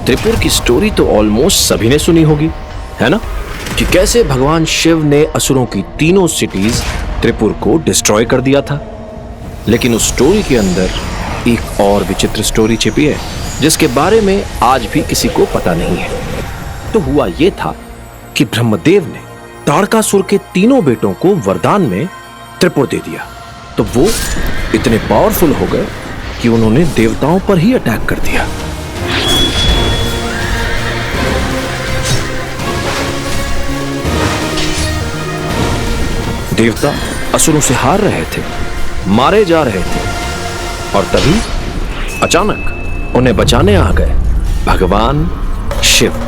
त्रिपुर की स्टोरी तो ऑलमोस्ट सभी ने सुनी होगी, है ना, कि कैसे भगवान शिव ने असुरों की तीनों सिटीज त्रिपुर को डिस्ट्रॉय कर दिया था। लेकिन उस स्टोरी के अंदर एक और विचित्र स्टोरी छिपी है, जिसके बारे में आज भी किसी को पता नहीं है। तो हुआ यह था कि ब्रह्मदेव ने ताड़कासुर के तीनों बेटों को वरदान में त्रिपुर दे दिया, तो वो इतने पावरफुल हो गए कि उन्होंने देवताओं पर ही अटैक कर दिया। देवता असुरों से हार रहे थे, मारे जा रहे थे, और तभी अचानक उन्हें बचाने आ गए भगवान शिव।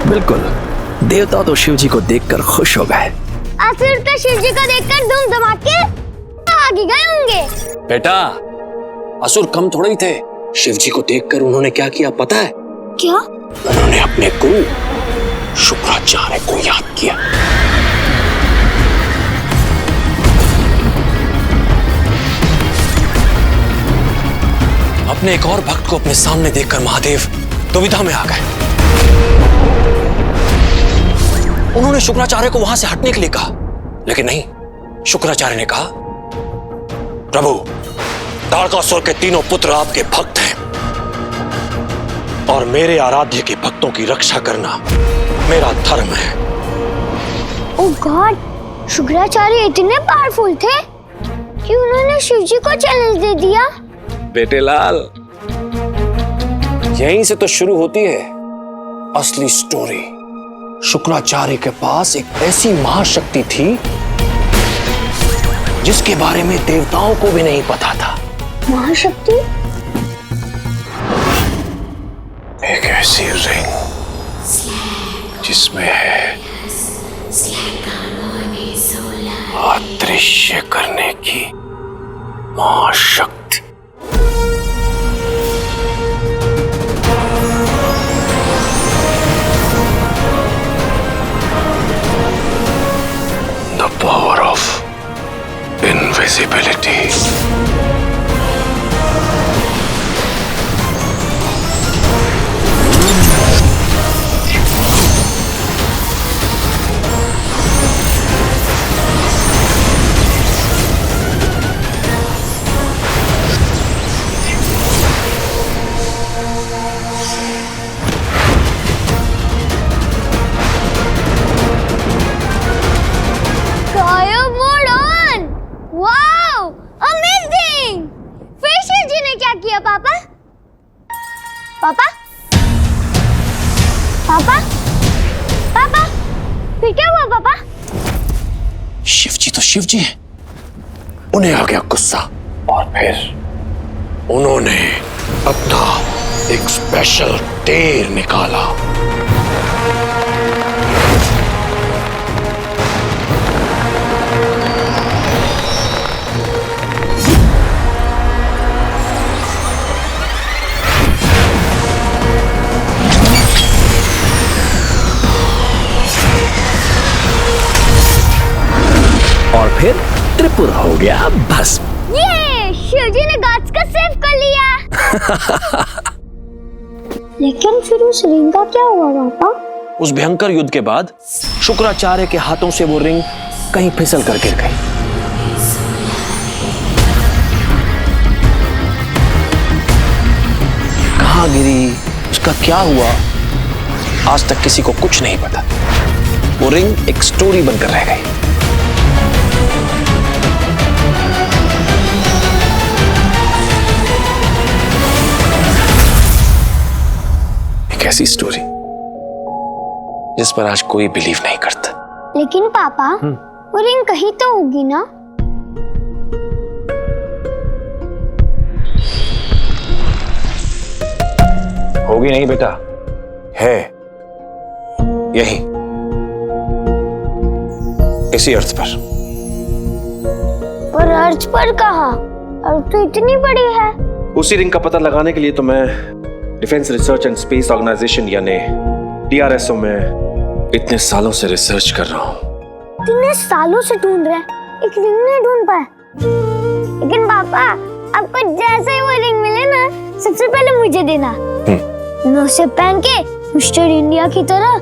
बिल्कुल, देवता तो शिव जी को देखकर खुश हो गए। असुर तो शिव जी को देखकर धूम धमाके आगे गए होंगे। बेटा, असुर कम थोड़े ही थे। शिव जी को देखकर उन्होंने क्या किया पता है? क्या? उन्होंने अपने गुरु शुक्राचार्य को याद किया। अपने एक और भक्त को अपने सामने देखकर महादेव दुविधा में आ गए। उन्होंने शुक्राचार्य को वहां से हटने के लिए कहा, लेकिन नहीं, शुक्राचार्य ने कहा, प्रभु, ताड़कासुर के तीनों पुत्र आपके भक्त हैं और मेरे आराध्य के भक्तों की रक्षा करना मेरा धर्म है। ओह गॉड, शुक्राचार्य इतने पावरफुल थे कि उन्होंने शिव जी को चैलेंज दे दिया। बेटे लाल, यहीं से तो शुरू होती है असली स्टोरी। शुक्राचार्य के पास एक ऐसी महाशक्ति थी जिसके बारे में देवताओं को भी नहीं पता था। महाशक्ति? एक ऐसी रिंग जिसमें है अदृश्य करने की महाशक्ति। The power of invisibility. पापा? पापा? पापा? फिर क्या हुआ पापा? शिव जी तो शिव जी हैं। उन्हें आ गया गुस्सा और फिर उन्होंने अपना एक स्पेशल तीर निकाला। और फिर त्रिपुर हो गया भस्म। ये शिव जी ने गॉड्स को सेव कर लिया। लेकिन फिर उस रिंग का क्या हुआ पापा? उस भयंकर युद्ध के बाद शुक्राचार्य के हाथों से वो रिंग कहीं फिसल कर गिर गई। कहाँ गिरी, उसका क्या हुआ, आज तक किसी को कुछ नहीं पता। वो रिंग एक स्टोरी बनकर रह गई। ऐसी स्टोरी जिस पर आज कोई बिलीव नहीं करता। लेकिन पापा, वो रिंग कहीं तो होगी ना? होगी नहीं बेटा, है यही, इसी अर्थ पर। पर रिसर्च पर कहा, और तो इतनी बड़ी है। उसी रिंग का पता लगाने के लिए तो मैं defence research and space organisation यानी DRSO में इतने सालों से रिसर्च कर रहा हूँ। इतने सालों से ढूंढ रहे हैं, एक रिंग नहीं ढूंढ पाए। लेकिन पापा, आपको जैसे ही वो रिंग मिले ना, सबसे पहले मुझे देना। मैं उसे पहन के मिस्टर इंडिया की तरह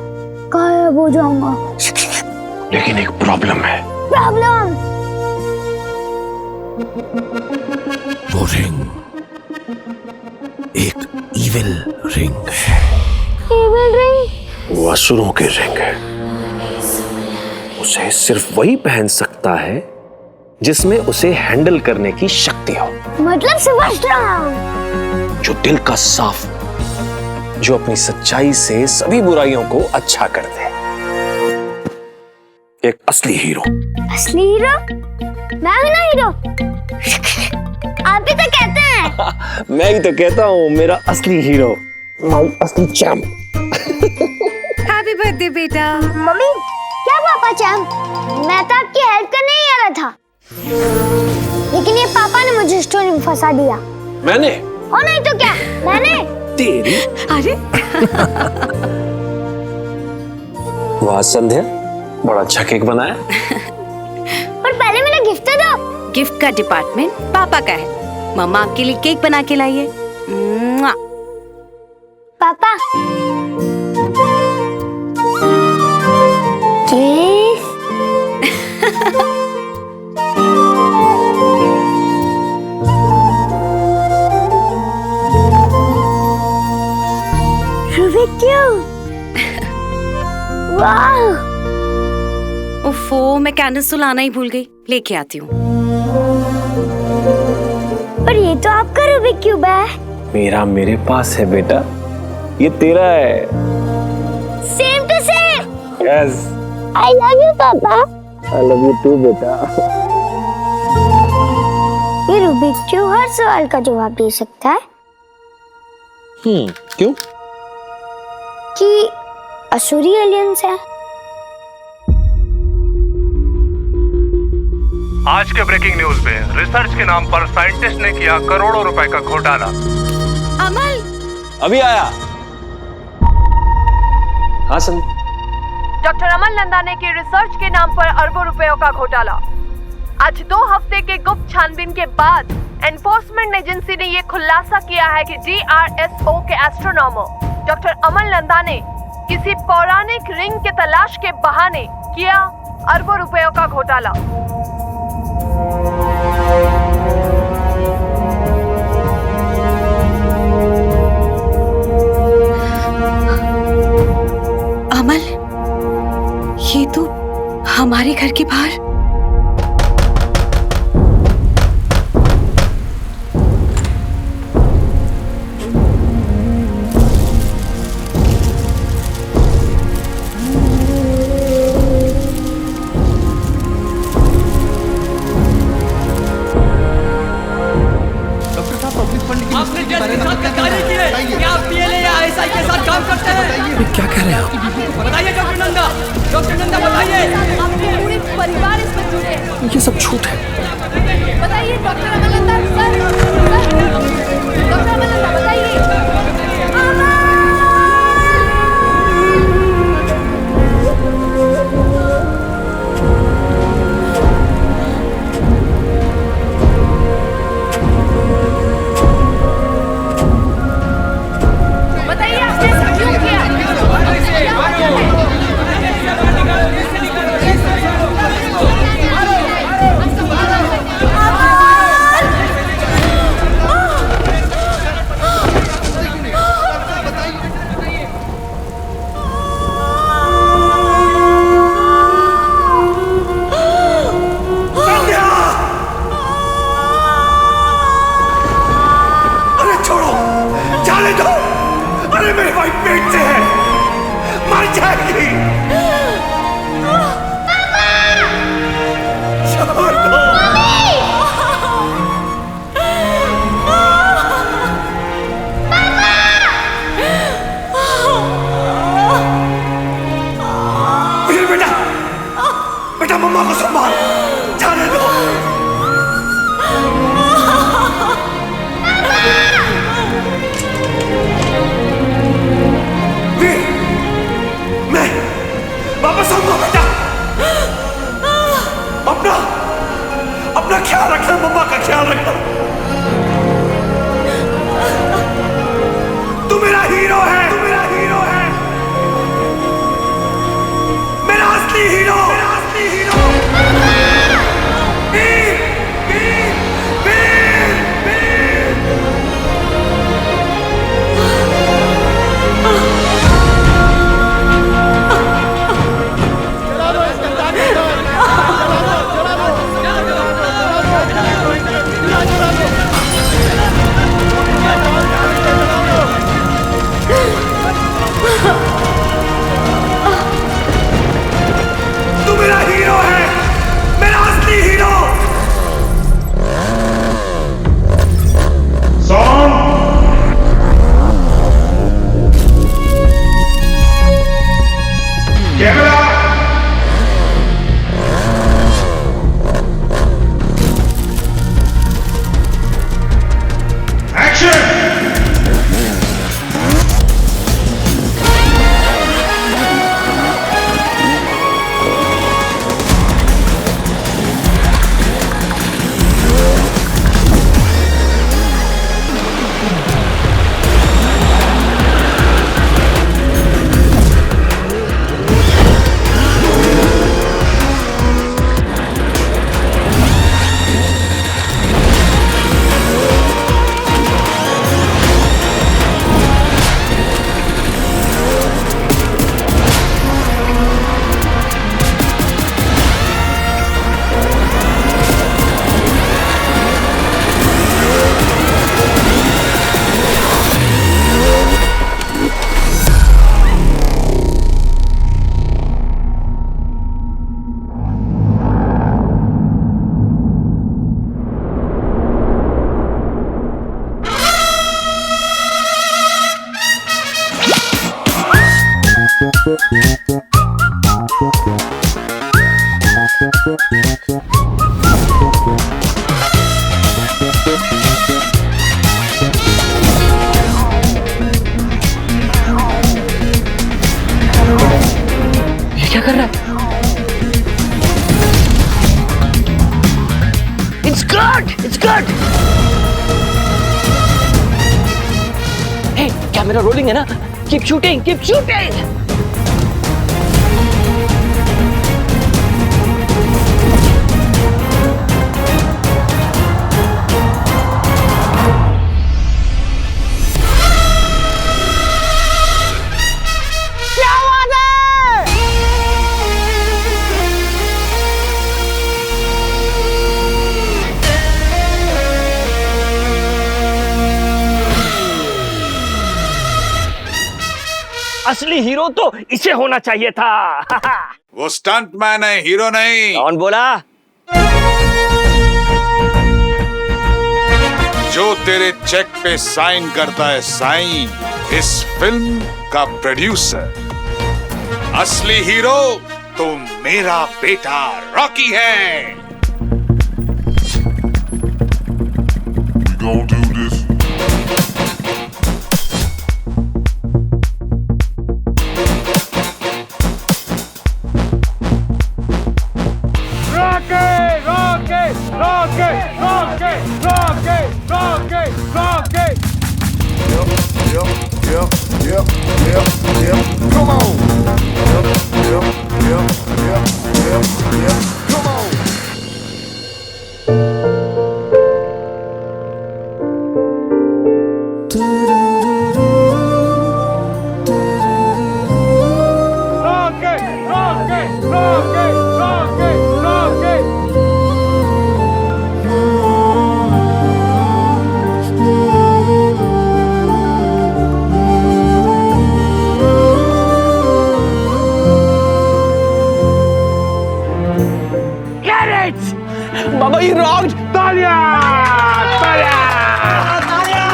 गायब हो जाऊंगा। लेकिन एक प्रॉब्लम है। प्रॉब्लम? वो रिंग एक इविल रिंग है। Evil ring? वो असुरों की रिंग है। उसे सिर्फ वही पहन सकता है जिसमें उसे हैंडल करने की शक्ति हो। मतलब समझ रहा हूं। जो दिल का साफ, जो अपनी सच्चाई से सभी बुराइयों को अच्छा कर दे। एक असली हीरो। असली हीरो? मैं हूं ना हीरो। आप ही तो कहते हैं। मैं ही तो कहता हूँ, मेरा असली हीरो, माय असली चैंप। हैप्पी बर्थडे बेटा। मम्मी, क्या पापा चैंप? मैं तो आपकी हेल्प करने ही आ रहा था, लेकिन ये पापा ने मुझे स्टोरी में फंसा दिया। मैंने? और नहीं तो क्या, मैंने। तेरी? अरे वाह संध्या, बड़ा अच्छा केक बनाया। और पहले मेरा गिफ्ट तो दो। गिफ्ट का डिपार्टमेंट पापा का है। मम्मा आपके लिए केक बना के लाई है। मुआ। पापा, रूबिक क्यूब। वाह! ओफो, मैं कैंडल्स तो लाना ही भूल गई। लेके आती हूँ। पर ये तो आपका रूबिक क्यूब है। मेरा मेरे पास है बेटा, ये तेरा है। Same to same. Yes. I love you papa. I love you to बेटा। ये रूबिक क्यूब हर सवाल का जवाब दे सकता है। क्यों? कि असुरी एलियंस है। आज के ब्रेकिंग न्यूज में रिसर्च के नाम पर साइंटिस्ट ने किया करोड़ों रुपए का घोटाला। अमल, अभी आया। हाँ संध्या। डॉक्टर अमल नंदाने की रिसर्च के नाम पर अरबों रुपयों का घोटाला। आज 2 हफ्ते के गुप्त छानबीन के बाद एनफोर्समेंट एजेंसी ने यह खुलासा किया है कि DRSO के एस्ट्रोनॉमर डॉक्टर अमल नंदा ने किसी पौराणिक रिंग के तलाश के बहाने किया अरबों रुपयों का घोटाला। अमल, ये तो हमारे घर के बाहर। आपने जज के साथ गद्दारी की है। क्या आप PLA या ISI के साथ काम करते हैं? क्या कह रहे हैं आप? बताइए डॉक्टर नंदा, बताइए। आपके पूरे परिवार इसमें जुड़े हैं। ये सब झूठ है। बताइए डॉक्टर अमल नंदा, सर, डॉक्टर अमल नंदा बताइए। ख्याल रखना, मम्मा का ख्याल रखना। तू मेरा हीरो है, तू मेरा हीरो है, मेरा असली हीरो, मेरा असली हीरो। वीर, वीर, वीर, वीर। तू मेरा हीरो है, मेरा असली हीरो। Camera action. ये क्या कर रहा है? It's good! It's good! Hey, camera rolling है ना? Keep shooting! Keep shooting! असली हीरो तो इसे होना चाहिए था। वो स्टंट मैन है, हीरो नहीं। कौन बोला? जो तेरे चेक पे साइन करता है साइन, इस फिल्म का प्रोड्यूसर। असली हीरो तो मेरा बेटा रॉकी है। We gonna do this. Come on. Come on. बाबा ये रॉन्ग। तालिया, तालिया, तालिया।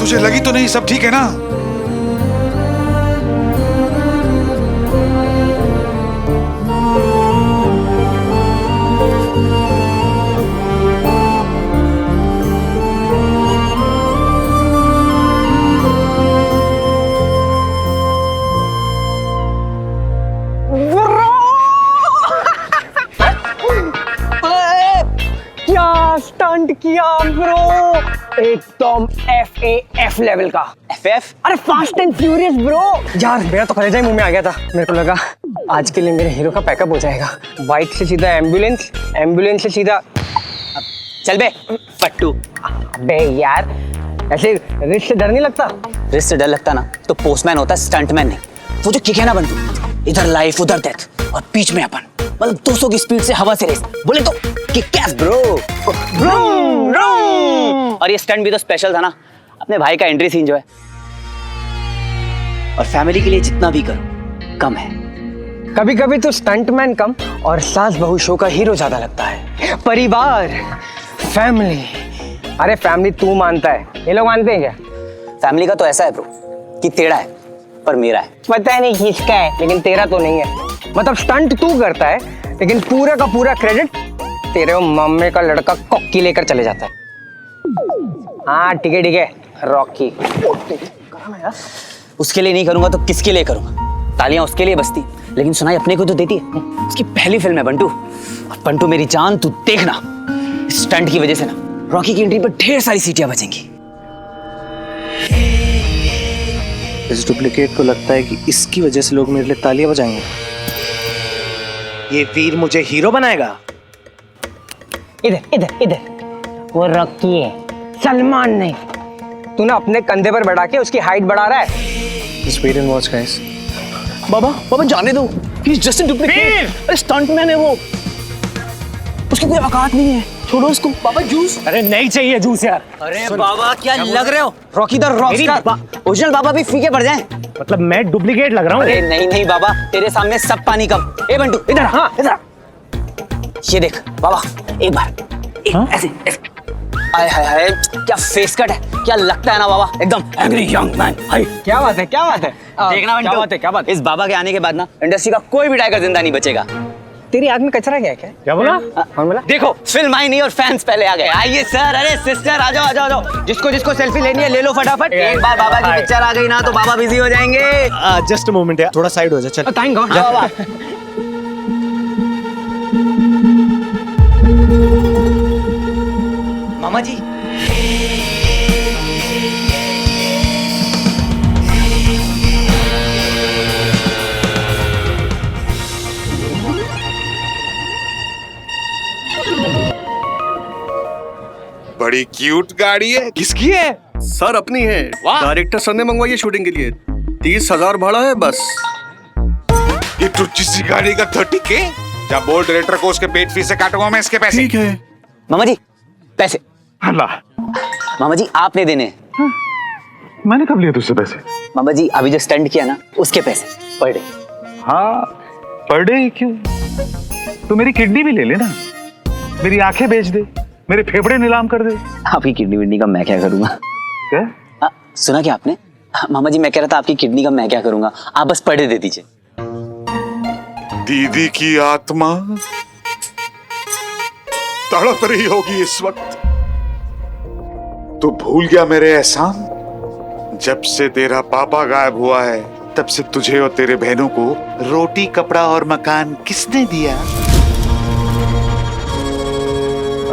तुझे लगी तो नहीं सब ठीक है ना? स्टंट किया ब्रो, एकदम FAF लेवल का। FF? अरे फास्ट एंड फ्यूरियस ब्रो। यार मेरा तो कलेजा ही मुंह में आ गया था। मेरे को लगा आज के लिए मेरे हीरो का पैकअप हो जाएगा। बाइक से सीधा एम्बुलेंस, एम्बुलेंस से सीधा चल बे पट्टू। अबे यार ऐसे रिस्क से डर नहीं लगता? रिस्क से डर लगता ना तो पोस्टमैन होता है, स्टंटमैन नहीं। वो जो किक है ना बंटू, इधर लाइफ उधर डेथ और बीच में अपन, मतलब 200 की स्पीड से हवा से रेस, बोले तो किक एस ब्रो। और ये स्टंट भी तो स्पेशल था ना, अपने भाई का एंट्री सीन जो है। और फैमिली के लिए जितना भी करो कम है। कभी कभी तो स्टंटमैन कम और सास बहू शो का हीरो ज्यादा लगता है। परिवार, फैमिली। अरे फैमिली तू मानता है, ये लोग मानते हैं क्या? फैमिली का तो ऐसा है ब्रो कि तेरा है पर मेरा है। पता नहीं किसका है, लेकिन तेरा तो नहीं है। मतलब स्टंट तू करता है लेकिन पूरा का पूरा क्रेडिट तेरे मम्मी का लड़का कॉकी लेकर चले जाता है। हाँ ठीक है रॉकी। उसके लिए नहीं करूंगा तो किसके लिए करूंगा? तालियां उसके लिए बजती, लेकिन सुनाई अपने को तो देती है। उसकी पहली फिल्म है बंटू। और बंटू मेरी जान, तू देखना इस स्टंट की वजह से ना रॉकी की एंट्री पर ढेर सारी सीटियां बजेंगी। इस डुप्लीकेट को लगता है कि इसकी वजह से लोग मेरे लिए तालियां बजाएंगे। ये वीर मुझे हीरो बनाएगा। इधर वो रॉकी है, सलमान नहीं। तू ना अपने कंधे पर बैठा के उसकी हाइट बढ़ा रहा है। Just wait and watch, guys. बाबा जाने दो, he's just a duplicate। अरे स्टंटमैन है वो, उसकी कोई औकात नहीं है, छोड़ो उसको। बाबा जूस। अरे नहीं चाहिए जूस यार। अरे बाबा क्या लग रहे हो? Rocky the Rockstar. ओरिजिनल बाबा भी फीके पड़ जाएं। मतलब मैं डुप्लीकेट लग रहा हूँ? अरे नहीं बाबा, तेरे सामने सब पानी कम। ए बंटू इधर, हाँ इधर। ये देख बाबा, एक बार ऐसे। हाय हाय हाय, क्या फेस कट है, क्या लगता है ना बाबा, एकदम एंग्री यंग मैन। हाय क्या बात है देखना बंटू, क्या बात है? इस बाबा के आने के बाद ना इंडस्ट्री का कोई भी टाइगर जिंदा नहीं बचेगा। तेरी आग में कचरा क्या बोला? कौन बोला? देखो फिल्म आई नहीं और फैंस पहले आ गए। आइए सर, अरे सिस्टर आ जाओ। जिसको सेल्फी लेनी है ले लो फटाफट। एक बार बाबा की पिक्चर आ गई ना तो बाबा बिजी हो जाएंगे। जस्ट अ मोमेंट यार, थोड़ा साइड हो जा। चल थैंक गॉड। बाबा मामा जी, बड़ी क्यूट गाड़ी है, किसकी है? सर अपनी है। वाह। डायरेक्टर सर ने मंगवाई है शूटिंग के लिए। 30,000 भाड़ा है बस। ये टुच्ची सी गाड़ी का 30K? जब बोल डायरेक्टर को उसके पेट फीस से काटूंगा मैं इसके पैसे। ठीक है। मामा जी पैसे। अल्लाह, मामा जी आपने देने हैं। मैंने कब लिया तुझसे पैसे? मामा जी अभी जो स्टंट किया ना उसके पैसे पर डे। हाँ पर डे क्यों? तो मेरी किडनी भी ले लेना, मेरी आंखें बेच दे, मेरे फेफड़े नीलाम कर दे। आपकी किडनी विडनी का मैं क्या करूंगा? क्या? सुना क्या आपने? मामा जी मैं कह रहा था आपकी किडनी का मैं क्या करूंगा, आप बस पर डे दे दीजिए। दीदी की आत्मा तड़प रही होगी इस वक्त। तू भूल गया मेरे एहसान? जब से तेरा पापा गायब हुआ है तब से तुझे और तेरे बहनों को रोटी, कपड़ा और मकान किसने दिया?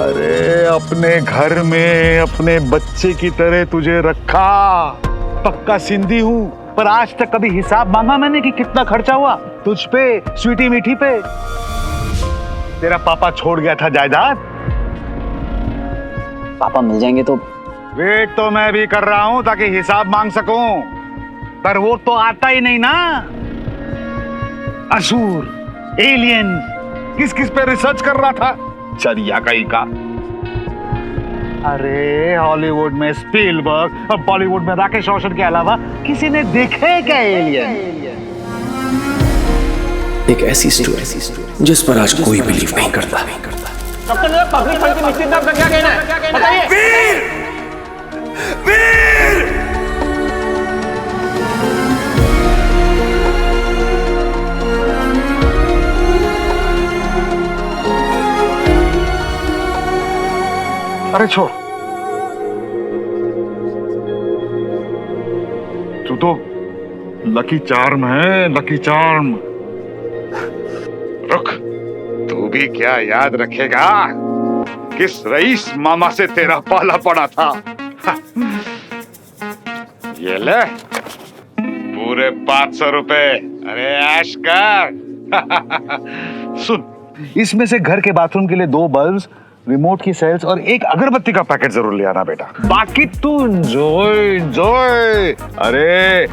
अरे अपने घर में अपने बच्चे की तरह तुझे रखा। पक्का सिंधी हूँ पर आज तक कभी हिसाब मांगा मैंने कि कितना खर्चा हुआ तुझ पे, स्वीटी मीठी पे। तेरा पापा छोड़ गया था जायदाद। पापा मिल जाएंगे तो? वेट तो मैं भी कर रहा हूं ताकि हिसाब मांग सकूं, पर वो तो आता ही नहीं ना। असुर, एलियन, किस किस पे रिसर्च कर रहा था? चरिया कहीं का। अरे हॉलीवुड में स्पीलबर्ग और बॉलीवुड में राकेश रोशन के अलावा किसी ने देखे क्या एलियन? एक ऐसी स्टोरी जिस पर आज कोई बिलीव नहीं करता। पब्लिक फंड की निश्चित दाम का क्या कहना है बताइए? वीर! अरे छोड़, तू तो लकी चार्म है, लकी चार्म। रुक, तू भी क्या याद रखेगा? किस रईस मामा से तेरा पाला पड़ा था। ये ले पूरे 500 रुपए। अरे ऐश कर। सुन, इसमें से घर के बाथरूम के लिए 2 बल्ब्स, रिमोट की सेल्स और एक अगरबत्ती का पैकेट जरूर ले आना बेटा। बाकी तू एंजॉय। अरे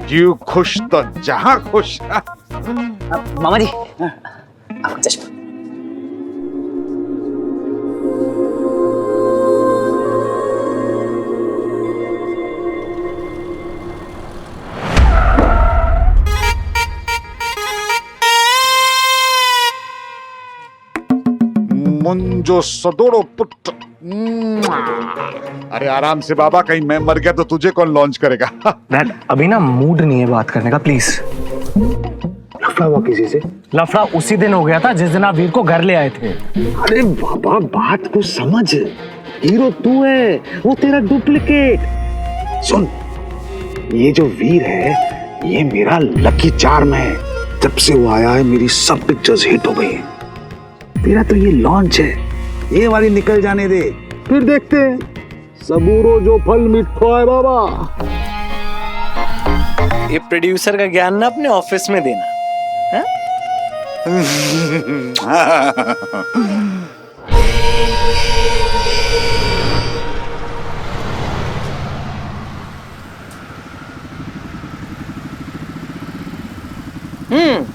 जीव खुश तो जहां खुश। मामा जी चश्मा। मुंजो सदोड़ो पुत्र। अरे आराम से बाबा, कहीं मैं मर गया तो तुझे कौन लॉन्च करेगा। डैड अभी ना मूड नहीं है बात करने का, प्लीज। लफड़ा हुआ किसी से? लफड़ा उसी दिन हो गया था जिस दिन आप वीर को घर ले आए थे। अरे बाबा बात को समझ, हीरो तू है, वो तेरा डुप्लीकेट। सुन, ये जो वीर है ये मेरा लकी चार्म है। जब से वो आया है मेरी सब पिक्चर्स हिट हो गई हैं। तेरा तो ये लॉन्च है, ये वाली निकल जाने दे, फिर देखते हैं। सबूरो जो फल मिठो है बाबा। ये प्रोड्यूसर का ज्ञान ना अपने ऑफिस में देना है?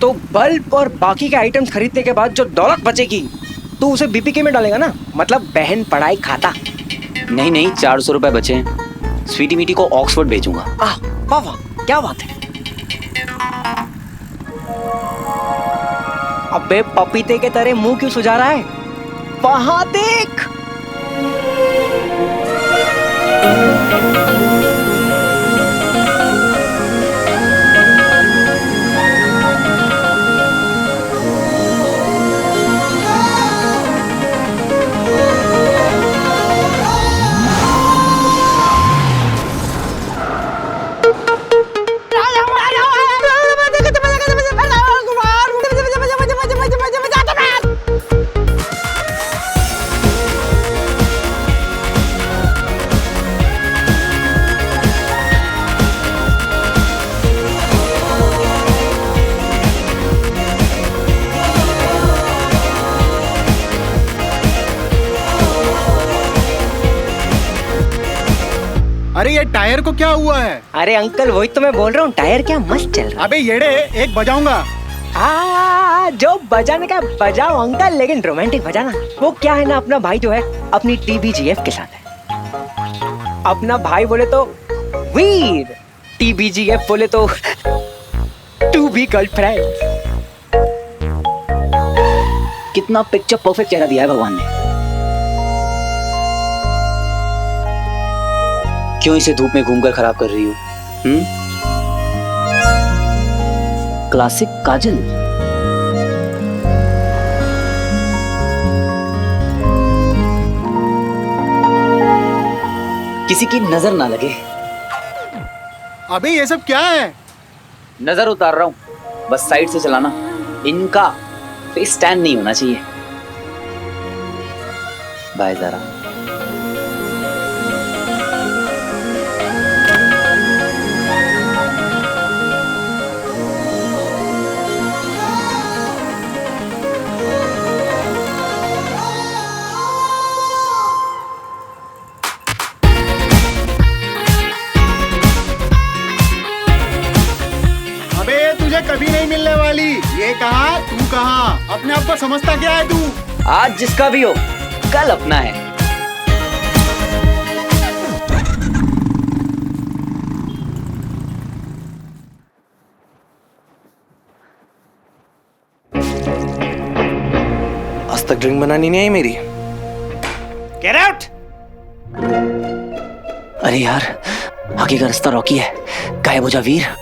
तो बल्ब और बाकी के आइटम्स खरीदने के बाद जो दौलत बचेगी तो उसे बीपीके में डालेगा ना, मतलब बहन पढ़ाई खाता। नहीं 400 रुपए बचे हैं, स्वीटी मीटी को ऑक्सफोर्ड भेजूंगा। वाह वाह, क्या बात है। अबे पपीते के तरह मुंह क्यों सुझा रहा है? वहां देख। अरे ये टायर को क्या हुआ है? अरे अंकल वही तो मैं बोल रहा हूँ, टायर क्या मस्त चल रहा है। अबे येड़े, एक बजाऊंगा। जो बजाने का बजाओ अंकल, लेकिन रोमांटिक बजाना। वो क्या है ना, अपना भाई जो है अपनी टीबीजीएफ के साथ है। अपना भाई बोले तो वीर, टीबीजीएफ बोले तो टू बी गर्लफ्रेंड। कितना पिक्चर परफेक्ट चेहरा दिया है भगवान ने। क्यों इसे धूप में घूमकर खराब कर रही हो? क्लासिक काजल। किसी की नजर ना लगे। अबे ये सब क्या है? नजर उतार रहा हूं, बस साइड से चलाना। इनका फेस स्टैंड नहीं होना चाहिए। बाय जरा। कभी नहीं मिलने वाली। ये कहा, तू कहा। अपने आप को समझता क्या है तू? आज जिसका भी हो, कल अपना है। आज तक ड्रिंक बनानी नहीं आई मेरी। Get out! अरे यार, आगे का रास्ता रॉकी है। गायब हो जा वीर।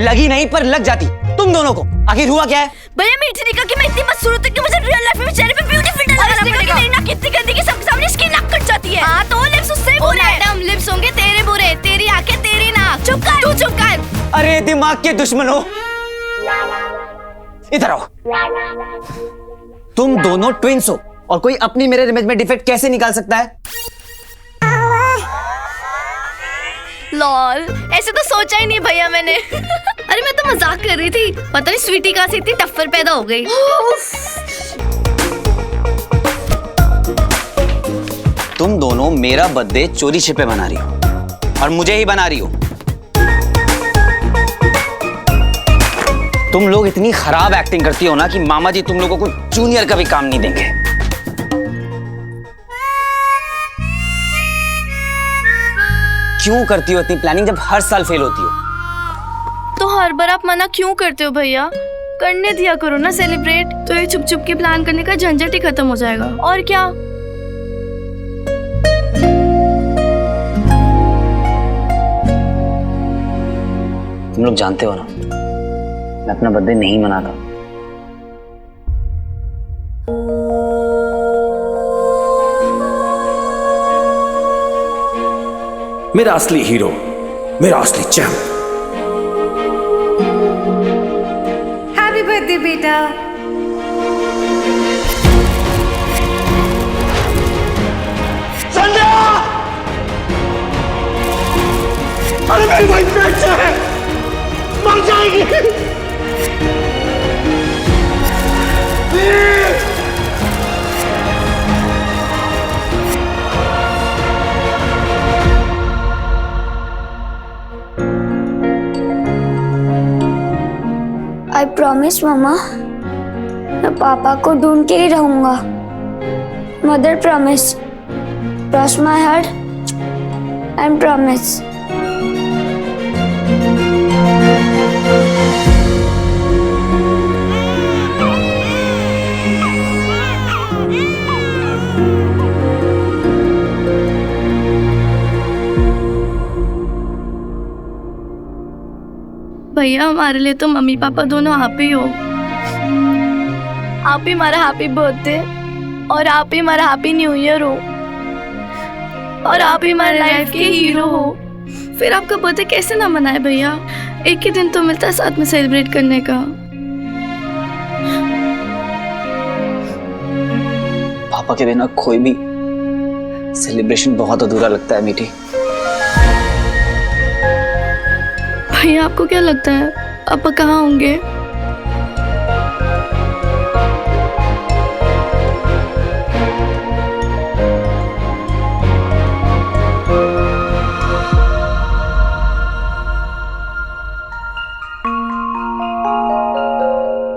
लगी नहीं पर लग जाती तुम दोनों को। आखिर हुआ क्या है? भैया मीठी ने कहा कि मैं इतनी मशहूर हूं कि मुझे रियल लाइफ में चेहरे पे ब्यूटी फिल्टर लगाना पड़ेगा। मेरी नाक कितनी गंदी कि सबके सामने इसकी नाक कट जाती है। हां तो लिप्स उससे बुरे हैं। मैडम लिप्स होंगे तेरे बुरे, तेरी आंखें तेरी नाक। चुप कर, तू चुप कर। अरे दिमाग के दुश्मनों, इधर आओ। तुम दोनों ट्विंस हो और कोई अपनी मिरर इमेज में डिफेक्ट कैसे निकाल सकता है? लॉल, ऐसे तो सोचा ही नहीं भैया मैंने। अरे मैं तो मजाक कर रही थी। पता नहीं स्वीटी कहां से इतनी टफ्फर पैदा हो गई। तुम दोनों मेरा बर्थडे चोरी छिपे मना रही हो और मुझे ही बना रही हो। तुम लोग इतनी खराब एक्टिंग करती हो ना कि मामा जी तुम लोगों को जूनियर का भी काम नहीं देंगे। क्यों करती हो इतनी प्लानिंग जब हर साल फेल होती हो? तो हर बार आप मना क्यों करते हो भैया? करने दिया करो ना सेलिब्रेट, तो ये छुप छुप के प्लान करने का झंझट ही खत्म हो जाएगा। और क्या? तुम लोग जानते हो ना, मैं अपना बर्थडे नहीं मनाता। मेरा असली हीरो, मेरा असली चैंप। हैप्पी बर्थडे बेटा। संध्या! अरे मेरी भाई पेट से है, मर जाएगी। आई प्रॉमिस मामा, मैं पापा को ढूंढ के ही रहूंगा। Mother promise, cross my heart and promise. भैया हमारे लिए तो मम्मी पापा दोनों आप ही हो। आप ही हमारा हैप्पी बर्थडे और आप ही हमारा हैप्पी न्यू ईयर हो और आप ही हमारे लाइफ के हीरो हो। फिर आपका बर्थडे कैसे ना मनाए भैया? एक ही दिन तो मिलता है साथ में सेलिब्रेट करने का। पापा के बिना कोई भी सेलिब्रेशन बहुत अधूरा लगता है मीठी। भैया आपको क्या लगता है पापा कहाँ होंगे?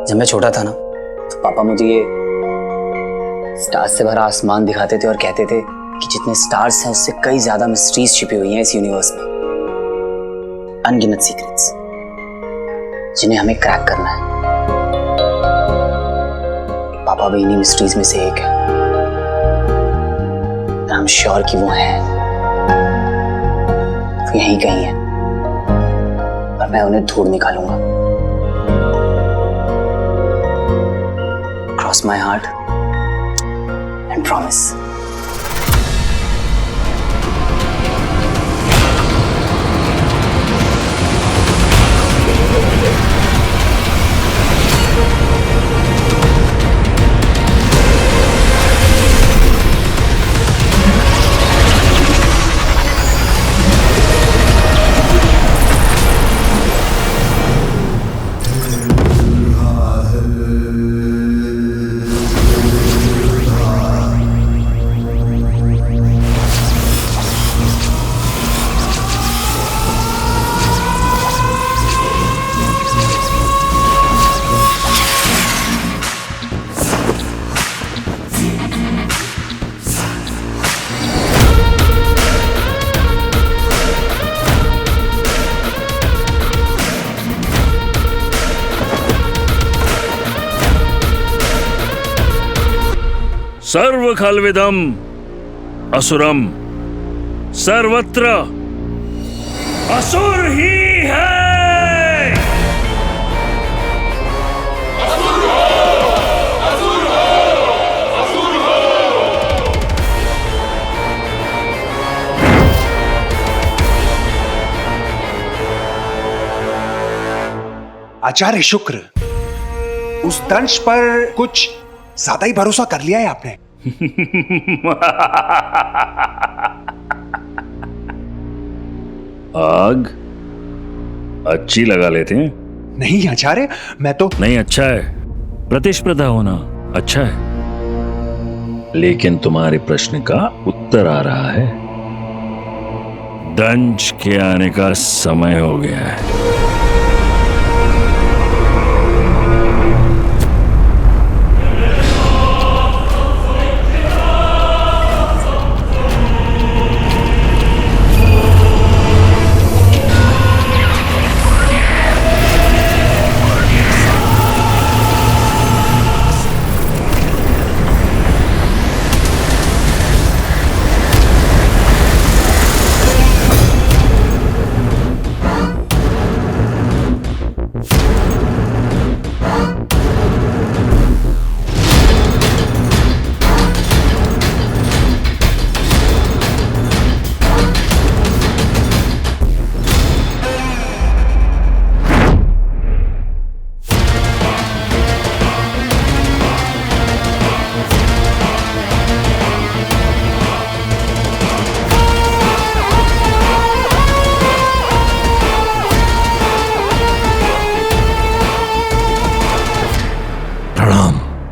जब मैं छोटा था ना, तो पापा मुझे ये स्टार्स से भरा आसमान दिखाते थे और कहते थे कि जितने स्टार्स हैं उससे कई ज्यादा मिस्ट्रीज छिपी हुई हैं इस यूनिवर्स में। अनगिनत सीक्रेट्स जिन्हें हमें क्रैक करना है। पापा भी इन्हीं मिस्ट्रीज में से एक है। आई एम श्योर कि वो है, वो यहीं कहीं है और मैं उन्हें ढूंढ निकालूंगा। Cross my heart and promise. सर्व खल्विदम असुरम सर्वत्र असुर ही है। आचार्य शुक्र, उस दंश पर कुछ ज्यादा ही भरोसा कर लिया है आपने। आग अच्छी लगा लेते हैं। नहीं आचार्य, मैं तो नहीं, अच्छा है, प्रतिस्पर्धा होना अच्छा है, लेकिन तुम्हारे प्रश्न का उत्तर आ रहा है। दंश के आने का समय हो गया है।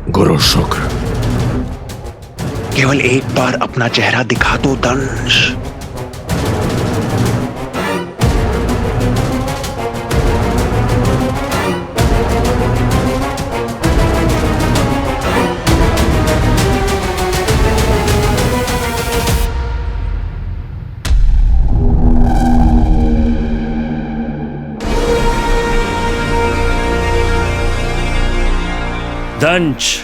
गुरु शुक्र, केवल एक बार अपना चेहरा दिखा दो दंश। दंश,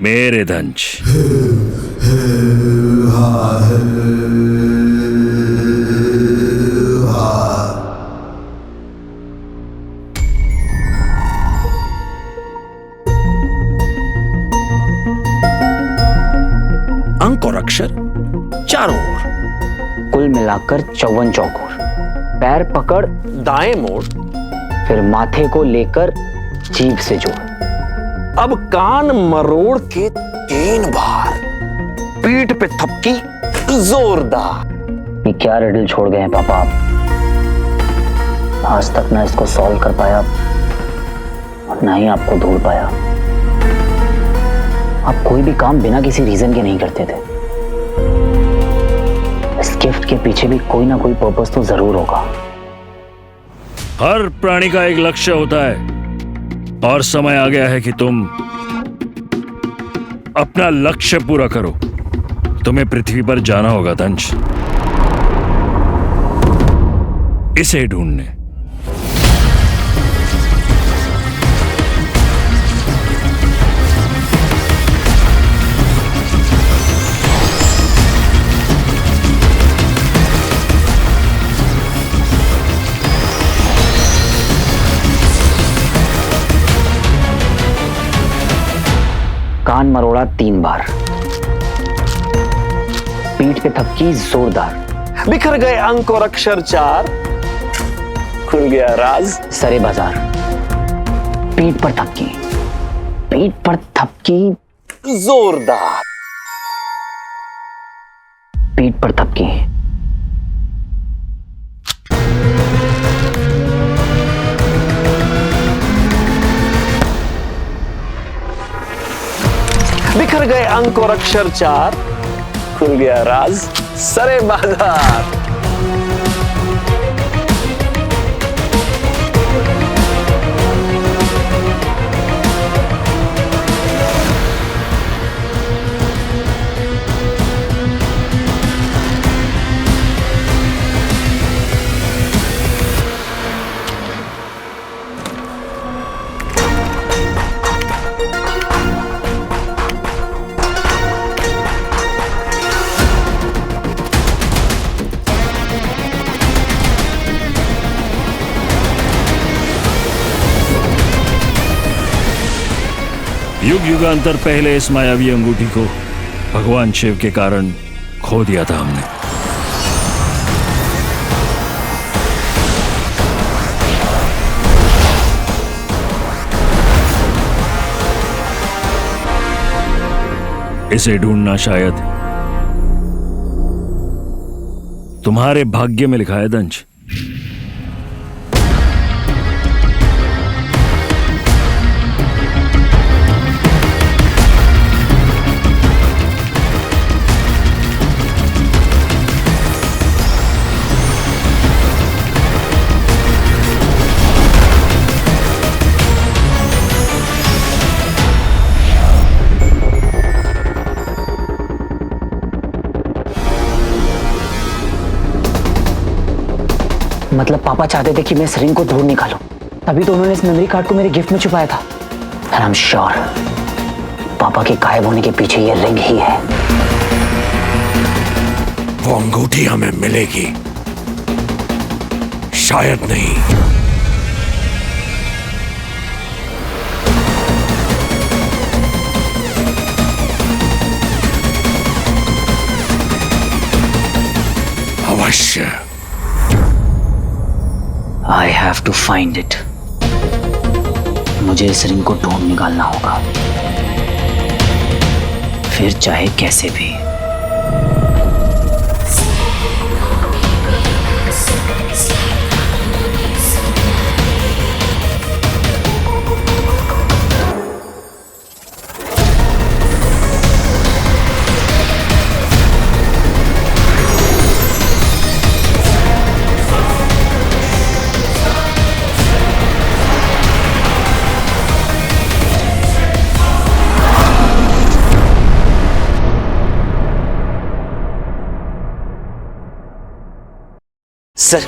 मेरे दंश, अंक और अक्षर चारों ओर, कुल मिलाकर 54 चौकोर। पैर पकड़ दाएं मोड़, फिर माथे को लेकर जीभ से जोड़। अब कान मरोड़ के 3 बार, पीठ पे थपकी जोरदार। ये क्या रिडल छोड़ गए हैं पापा आप? आज तक ना इसको सॉल्व कर पाया और ना ही आपको ढूंढ पाया। आप कोई भी काम बिना किसी रीजन के नहीं करते थे। इस गिफ्ट के पीछे भी कोई ना कोई पर्पस तो जरूर होगा। हर प्राणी का एक लक्ष्य होता है और समय आ गया है कि तुम अपना लक्ष्य पूरा करो। तुम्हें पृथ्वी पर जाना होगा दंश, इसे ढूंढने। कान मरोड़ा 3 बार, पीठ पे थपकी जोरदार। बिखर गए अंक और अक्षर 4, खुल गया राज सरे बाजार। पीठ पर थपकी, पीठ पर थपकी जोरदार। पीठ पर थपकी। बिखर गए अंक और अक्षर 4, खुल गया राज सरे बाजार। युग युगांतर पहले इस मायावी अंगूठी को भगवान शिव के कारण खो दिया था हमने। इसे ढूंढना शायद तुम्हारे भाग्य में लिखा है दंश। मतलब पापा चाहते थे कि मैं इस रिंग को ढूंढ निकालूं, तभी तो उन्होंने इस मेमोरी कार्ड को मेरे गिफ्ट में छुपाया था। एंड आई एम श्योर पापा के गायब होने के पीछे ये रिंग ही है। वो अंगूठी हमें मिलेगी, शायद नहीं। अवश्य। I have to find it. मुझे इस रिंग को ढूंढ निकालना होगा, फिर चाहे कैसे भी। सर,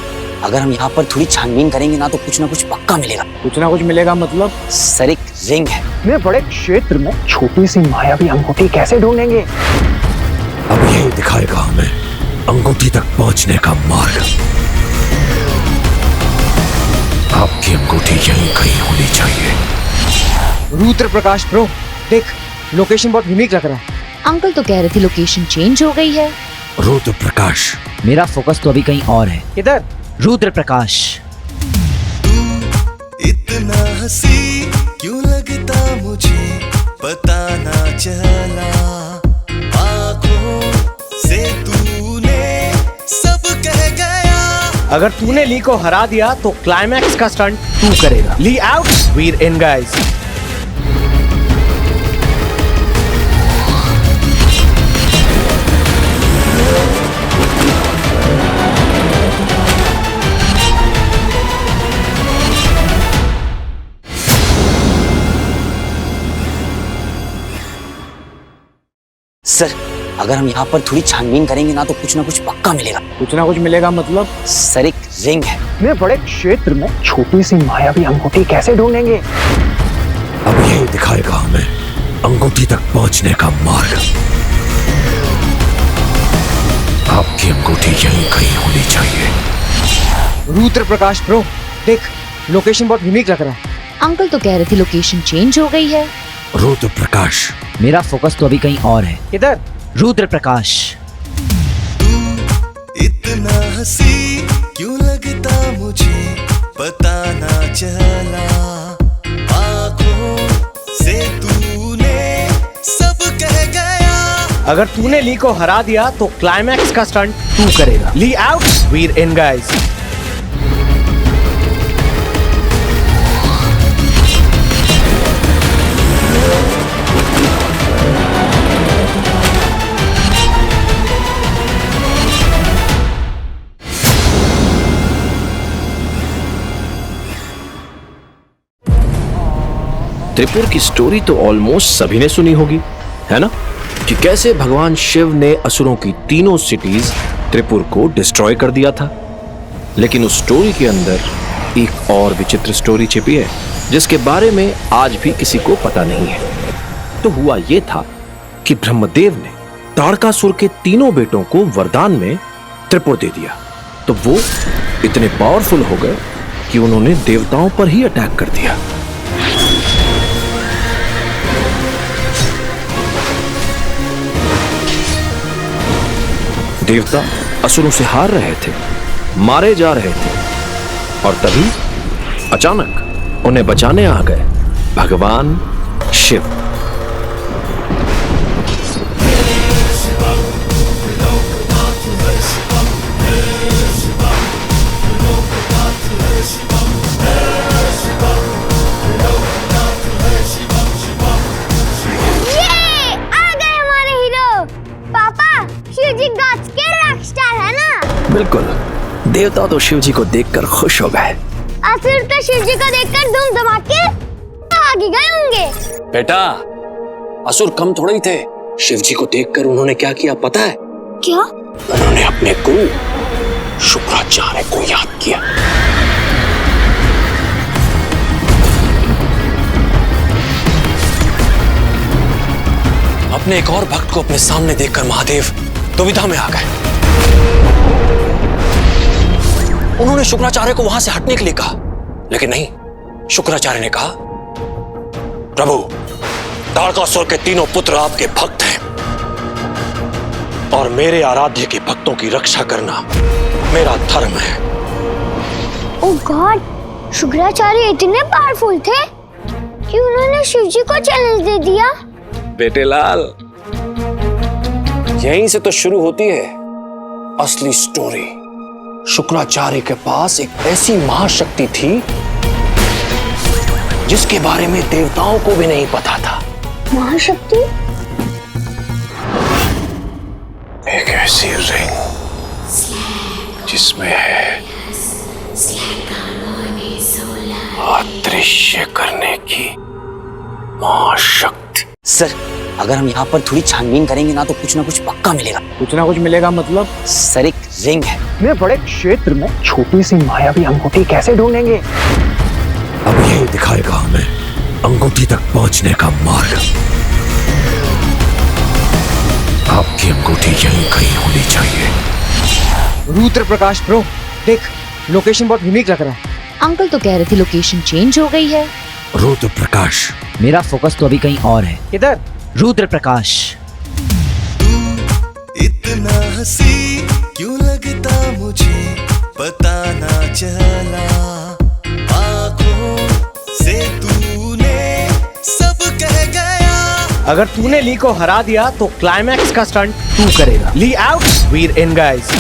अगर हम यहाँ पर थोड़ी छानबीन करेंगे ना तो कुछ ना कुछ पक्का मिलेगा। कुछ ना कुछ मिलेगा मतलब? सर, एक रिंग है। इतने बड़े क्षेत्र में छोटी सी मायावी अंगूठी कैसे ढूंढेंगे? अब यही दिखाएगा हमें अंगूठी तक पहुंचने का मार्ग। आपकी अंगूठी यहीं कहीं होनी चाहिए। रुद्र प्रकाश ब्रो, देख लोकेशन बहुत यूनिक लग रहा है। अंकल तो कह रहे थे लोकेशन चेंज हो गई है। रुद्र प्रकाश, मेरा फोकस तो अभी कहीं और है। किधर? रुद्र प्रकाश। इतना हंसी क्यों लगता मुझे पता ना चला, आँखों से तूने सब कह गया। अगर तूने ली को हरा दिया तो क्लाइमैक्स का स्टंट तू करेगा। Lee out, Veer in guys. Sir, अगर हम यहाँ पर थोड़ी छानबीन करेंगे ना तो कुछ ना कुछ पक्का मिलेगा। कुछ ना कुछ मिलेगा मतलब? सर, एक रिंग है। इतने बड़े क्षेत्र में छोटी सी मायावी अंगूठी कैसे ढूंढेंगे? अब यही दिखाएगा हमें अंगूठी तक पहुंचने का मार्ग। आपकी अंगूठी यहीं कहीं होनी चाहिए। रुद्र प्रकाश ब्रो, देख लोकेशन बहुत यूनिक लग रहा है। अंकल तो कह रहे थे लोकेशन चेंज हो गई है। रुद्र प्रकाश, मेरा फोकस तो अभी कहीं और है। किधर? रुद्र प्रकाश। इतना हंसी क्यों लगता मुझे पता ना चला, आँखों से तूने सब कह गया। अगर तूने ली को हरा दिया तो क्लाइमैक्स का स्टंट तू करेगा। Lee out, Veer in guys. Tripur की स्टोरी तो ऑलमोस्ट सभी ने सुनी होगी, है ना? कि कैसे भगवान शिव ने असुरों की तीनों सिटीज त्रिपुर को डिस्ट्रॉय कर दिया था। लेकिन उस स्टोरी के अंदर एक और विचित्र स्टोरी छिपी है जिसके बारे में आज भी किसी को पता नहीं है। तो हुआ यह था कि ब्रह्मदेव ने ताड़कासुर के तीनों बेटों को वरदान में त्रिपुर दे दिया। तो वो इतने पावरफुल हो गए कि उन्होंने देवताओं पर ही अटैक कर दिया। देवता असुरों से हार रहे थे, मारे जा रहे थे, और तभी अचानक उन्हें बचाने आ गए भगवान शिव। बिल्कुल, देवता तो शिव जी को देखकर खुश हो गए। असुर तो शिव जी को देखकर धूम धमाके आगे गए होंगे। बेटा, असुर कम थोड़े ही थे। शिव जी को देखकर उन्होंने क्या किया पता है? क्या? उन्होंने अपने गुरु शुक्राचार्य को याद किया। अपने एक और भक्त को अपने सामने देखकर महादेव दुविधा में आ गए। उन्होंने शुक्राचार्य को वहां से हटने के लिए कहा, लेकिन नहीं, शुक्राचार्य ने कहा, प्रभु, तारकासुर के तीनों पुत्र आपके भक्त हैं और मेरे आराध्य के भक्तों की रक्षा करना मेरा धर्म है। ओह गॉड, शुक्राचार्य इतने पावरफुल थे कि उन्होंने शिव जी को चैलेंज दे दिया। बेटे लाल, यहीं से तो शुरू होती है असली स्टोरी। शुक्राचार्य के पास एक ऐसी महाशक्ति थी जिसके बारे में देवताओं को भी नहीं पता था। महाशक्ति? एक ऐसी रिंग जिसमें है अदृश्य करने की महाशक्ति। सर, अगर हम यहाँ पर थोड़ी छानबीन करेंगे ना तो कुछ ना कुछ पक्का मिलेगा। कुछ ना कुछ मिलेगा मतलब? सर, एक रिंग है। इतने बड़े क्षेत्र में छोटी सी मायावी अंगूठी कैसे ढूंढेंगे? अब यही दिखाएगा हमें अंगूठी तक पहुंचने का मार्ग। आपकी अंगूठी यहीं कहीं होनी चाहिए। रुद्र प्रकाश ब्रो, देख, लोकेशन बहुत यूनिक लग रहा है। अंकल तो कह रहे थे लोकेशन चेंज हो गई है। रुद्र प्रकाश, मेरा फोकस तो अभी कहीं और है। किधर? रुद्र प्रकाश। इतना हंसी क्यों लगता मुझे पता ना चला, आँखों से तूने सब कह गया। अगर तूने ली को हरा दिया तो क्लाइमैक्स का स्टंट तू करेगा। Lee out, Veer in guys.